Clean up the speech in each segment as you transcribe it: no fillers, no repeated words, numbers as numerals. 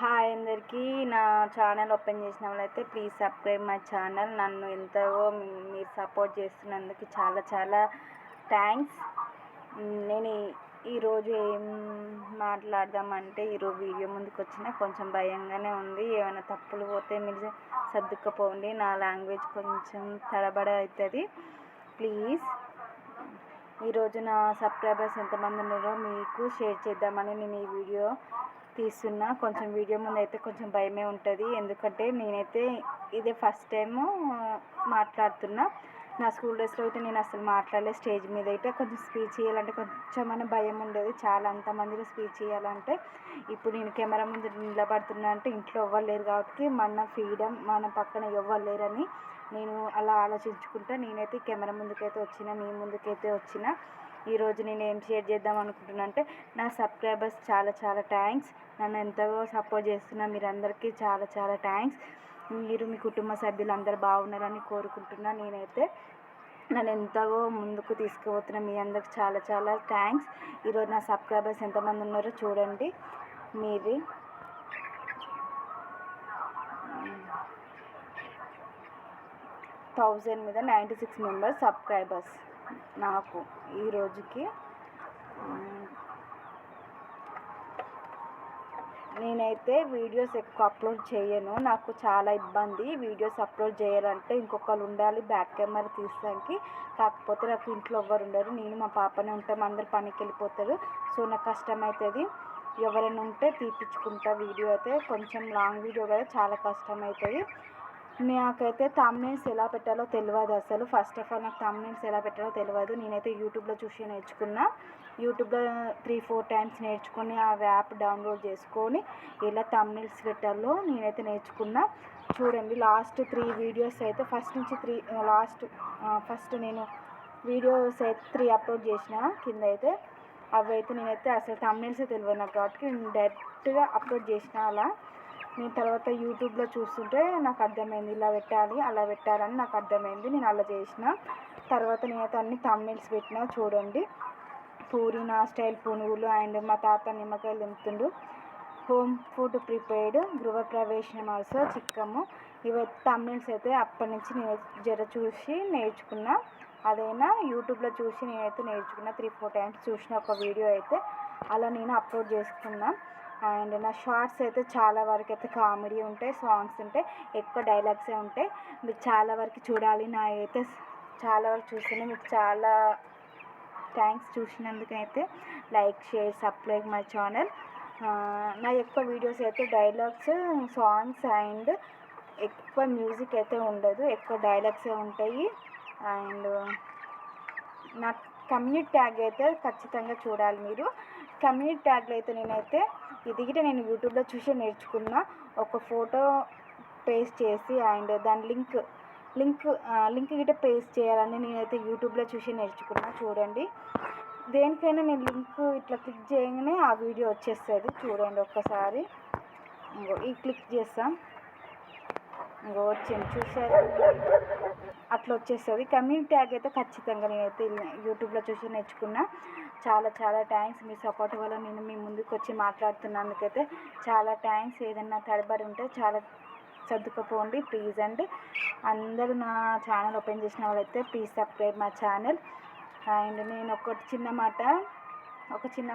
Hi అందరికీ. నా channel open చేసిన వాళ్ళైతే ప్లీజ్ సబ్స్క్రైబ్ మై ఛానల్. నన్ను ఎంతో మీరు సపోర్ట్ చేస్తున్నందుకు చాలా చాలా థ్యాంక్స్. నేను ఈరోజు ఏం మాట్లాడదామంటే, ఈరోజు వీడియో ముందుకు వచ్చిన కొంచెం భయంగానే ఉంది. ఏమైనా తప్పులు పోతే మీరు సర్దుకుపోండి. నా లాంగ్వేజ్ కొంచెం తడబడ అవుతుంది. ప్లీజ్ ఈరోజు నా సబ్స్క్రైబర్స్ ఎంతమంది ఉన్నారో మీకు షేర్ చేద్దామని నేను ఈ వీడియో తీస్తున్నా. కొంచెం వీడియో ముందు అయితే కొంచెం భయమే ఉంటుంది, ఎందుకంటే నేనైతే ఇదే ఫస్ట్ టైము మాట్లాడుతున్నా. నా స్కూల్ డేస్లో అయితే నేను అసలు మాట్లాడలేదు. స్టేజ్ మీద అయితే కొంచెం స్పీచ్ చేయాలంటే కొంచెం భయం ఉండేది. చాలా అంతమందిలో స్పీచ్ చేయాలంటే. ఇప్పుడు నేను కెమెరా ముందు నిలబడుతున్నా అంటే ఇంట్లో ఎవ్వరు లేరు కాబట్టి మన ఫ్రీడమ్, మన పక్కన ఎవ్వరు లేరని నేను అలా ఆలోచించుకుంటా నేనైతే కెమెరా ముందుకైతే వచ్చిన, మీ ముందుకైతే వచ్చిన. ఈరోజు నేను ఏం షేర్ చేద్దాం అనుకుంటున్నా అంటే, నా సబ్స్క్రైబర్స్ చాలా చాలా థ్యాంక్స్. నన్ను ఎంతగా సపోర్ట్ చేస్తున్నా మీరందరికీ చాలా చాలా థ్యాంక్స్. మీరు మీ కుటుంబ సభ్యులు అందరూ బాగున్నారని కోరుకుంటున్నా. నేనైతే నన్ను ఎంతగా ముందుకు తీసుకుపోతున్నా. మీ అందరికి చాలా చాలా థ్యాంక్స్. ఈరోజు నా సబ్స్క్రైబర్స్ ఎంతమంది ఉన్నారో చూడండి. మీరు 1000 మీద 96 మెంబర్స్ సబ్స్క్రైబర్స్ నాకు ఈ రోజుకి. నేనైతే వీడియోస్ ఎక్కువ అప్లోడ్ చేయను. నాకు చాలా ఇబ్బంది వీడియోస్ అప్లోడ్ చేయాలంటే. ఇంకొకరు ఉండాలి బ్యాక్ కెమెరా తీయడానికి. కాకపోతే నాకు ఇంట్లో ఎవ్వరు ఉండరు. నేను మా పాపనే ఉంటాం. అందరు పనికి వెళ్ళిపోతారు. సో నాకు కష్టమవుతుంది. ఎవరైనా ఉంటే తీపించుకుంటా. వీడియో అయితే కొంచెం లాంగ్ వీడియో కదా, చాలా కష్టమవుతుంది. నాకైతే థంబ్నెయిల్స్ ఎలా పెట్టాలో తెలియదు అసలు. ఫస్ట్ ఆఫ్ ఆల్ నాకు థంబ్నెయిల్స్ ఎలా పెట్టాలో తెలియదు. నేనైతే యూట్యూబ్లో చూసి నేర్చుకున్నా. యూట్యూబ్లో 3-4 టైమ్స్ నేర్చుకొని ఆ యాప్ డౌన్లోడ్ చేసుకొని ఎలా థంబ్నెయిల్స్ పెట్టాలో నేనైతే నేర్చుకున్నా. చూడండి లాస్ట్ 3 వీడియోస్ అయితే ఫస్ట్ నేను వీడియోస్ అయితే 3 అప్లోడ్ చేసిన కింద అయితే. అవి అయితే నేనైతే అసలు థంబ్నెయిల్స్ తెలియదు నాకు కాబట్టి నేను డైరెక్ట్గా అప్లోడ్ చేసిన. అలా నేను తర్వాత యూట్యూబ్లో చూస్తుంటే నాకు అర్థమైంది, ఇలా పెట్టాలి అలా పెట్టాలని నాకు అర్థమైంది. నేను అలా చేసిన. తర్వాత నేనైతే అన్ని థంబ్నెయిల్స్ పెట్టినా. చూడండి, పూరి నా స్టైల్ పునుగులు అండ్ మా తాత నిమ్మకాయలు దింపుతుండు, హోమ్ ఫుడ్ ప్రిపేర్డ్, గృహప్రవేశం ఆల్సో చిక్కము. ఇవి థంబ్నెయిల్స్ అయితే అప్పటి నుంచి నేను జర చూసి నేర్చుకున్నా. అదైనా యూట్యూబ్లో చూసి నేనైతే నేర్చుకున్నా. 3-4 టైమ్స్ చూసిన ఒక వీడియో అయితే అలా నేను అప్లోడ్ చేసుకున్నా. అండ్ నా షార్ట్స్ అయితే చాలా వరకు అయితే కామెడీ ఉంటాయి, సాంగ్స్ ఉంటాయి, ఎక్కువ డైలాగ్సే ఉంటాయి. మీరు చాలా వరకు చూడాలి. నా అయితే చాలా వరకు చూస్తేనే మీకు చాలా థ్యాంక్స్. చూసినందుకైతే like, share, subscribe my channel. నా ఎక్కువ వీడియోస్ అయితే డైలాగ్స్, సాంగ్స్ అండ్ ఎక్కువ మ్యూజిక్ అయితే ఉండదు, ఎక్కువ డైలాగ్సే ఉంటాయి. అండ్ నా కమ్యూనిటీ ట్యాగ్ అయితే ఖచ్చితంగా చూడాలి మీరు. కమ్యూనిటీ ట్యాగ్లో అయితే నేనైతే నేను యూట్యూబ్లో చూసి నేర్చుకున్న. ఒక ఫోటో పేస్ట్ చేసి అండ్ దాని లింక్ గిట్ట పేస్ట్ చేయాలని నేనైతే యూట్యూబ్లో చూసి నేర్చుకున్నా. చూడండి, దేనికైనా నేను లింక్ ఇట్లా క్లిక్ చేయగానే ఆ వీడియో వచ్చేస్తుంది. చూడండి ఒక్కసారి. ఈ క్లిక్ చేస్తాం, వచ్చింది చూసారు, అట్లా వచ్చేస్తుంది. కమ్యూనిటీ ట్యాగ్ అయితే ఖచ్చితంగా నేనైతే యూట్యూబ్లో చూసి నేర్చుకున్నా. చాలా చాలా థ్యాంక్స్. మీ సపోర్ట్ వల్ల నేను మీ ముందుకు వచ్చి మాట్లాడుతున్నందుకైతే చాలా థ్యాంక్స్. ఏదైనా తడబడి ఉంటే చాలా సర్దుకుపోండి ప్లీజ్. అండ్ అందరూ నా ఛానల్ ఓపెన్ చేసిన వాళ్ళైతే please subscribe my channel. And నేను ఒక చిన్న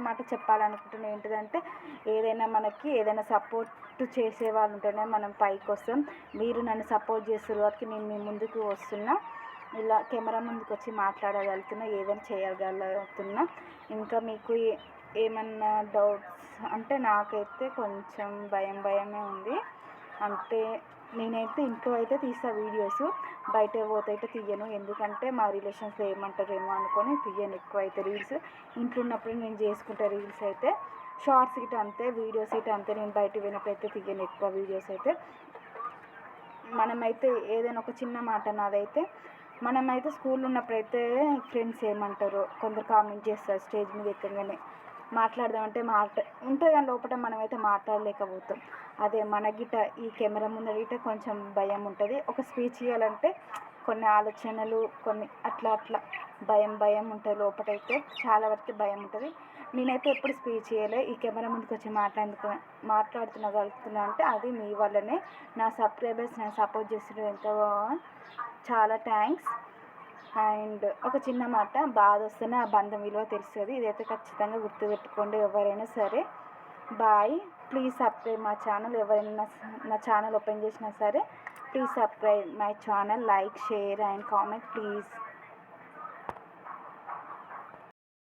మాట చెప్పాలనుకుంటున్నాను. ఏంటిదంటే, ఏదైనా సపోర్ట్ చేసే వాళ్ళు ఉంటేనే మనం పైకి వస్తాం. మీరు నన్ను సపోర్ట్ చేసే వారికి నేను మీ ముందుకు వస్తున్నా. ఇలా కెమెరా ముందుకు వచ్చి మాట్లాడగలుగుతున్నా, ఏదైనా చేయగలుగుతున్నా. ఇంకా మీకు ఏమన్నా డౌట్స్ అంటే, నాకైతే కొంచెం భయమే ఉంది. అంటే నేనైతే ఇంట్లో అయితే తీస్తా వీడియోస్, బయట పోతే అయితే తీయను. ఎందుకంటే మా రిలేషన్స్ ఏమంటారేమో అనుకొని తీయను ఎక్కువ అయితే రీల్స్. ఇంట్లో ఉన్నప్పుడు నేను చేసుకుంటా రీల్స్ అయితే. షార్ట్స్ గిట్ట అంతే, వీడియోస్ గిట్ట అంతే. నేను బయట పోయినప్పుడు అయితే తీయను ఎక్కువ వీడియోస్ అయితే. మనమైతే ఏదైనా ఒక చిన్న మాట నాదైతే, మనమైతే స్కూల్లో ఉన్నప్పుడైతే ఫ్రెండ్స్ ఏమంటారో కొందరు కామెంట్ చేస్తారు. స్టేజ్ మీద ఎక్కగానే మాట్లాడదామంటే ఉంటుంది కానీ లోపల మనమైతే మాట్లాడలేకపోతాం. అదే మన గిట్ట ఈ కెమెరా ముందర గిట్ట కొంచెం భయం ఉంటుంది. ఒక స్పీచ్ ఇవ్వాలంటే కొన్ని ఆలోచనలు, కొన్ని అట్లా భయం ఉంటుంది లోపలైతే. చాలా వరకు భయం ఉంటుంది. నేనైతే ఎప్పుడు స్పీచ్ చేయలే. ఈ కెమెరా ముందుకు వచ్చి మాట్లాడుతున్నా అంటే అది మీ వల్లనే. నా సబ్స్క్రైబర్స్ నన్ను సపోర్ట్ చేస్తున్నారు ఎంతో. చాలా థ్యాంక్స్. అండ్ ఒక చిన్న మాట, బాధ వస్తేనే ఆ బంధం విలువ తెలుస్తుంది. ఇదైతే ఖచ్చితంగా గుర్తుపెట్టుకోండి ఎవరైనా సరే. Bye. Please subscribe my channel. ఎవరైనా నా ఛానల్ ఓపెన్ చేసినా సరే please subscribe my channel, like, share and comment please.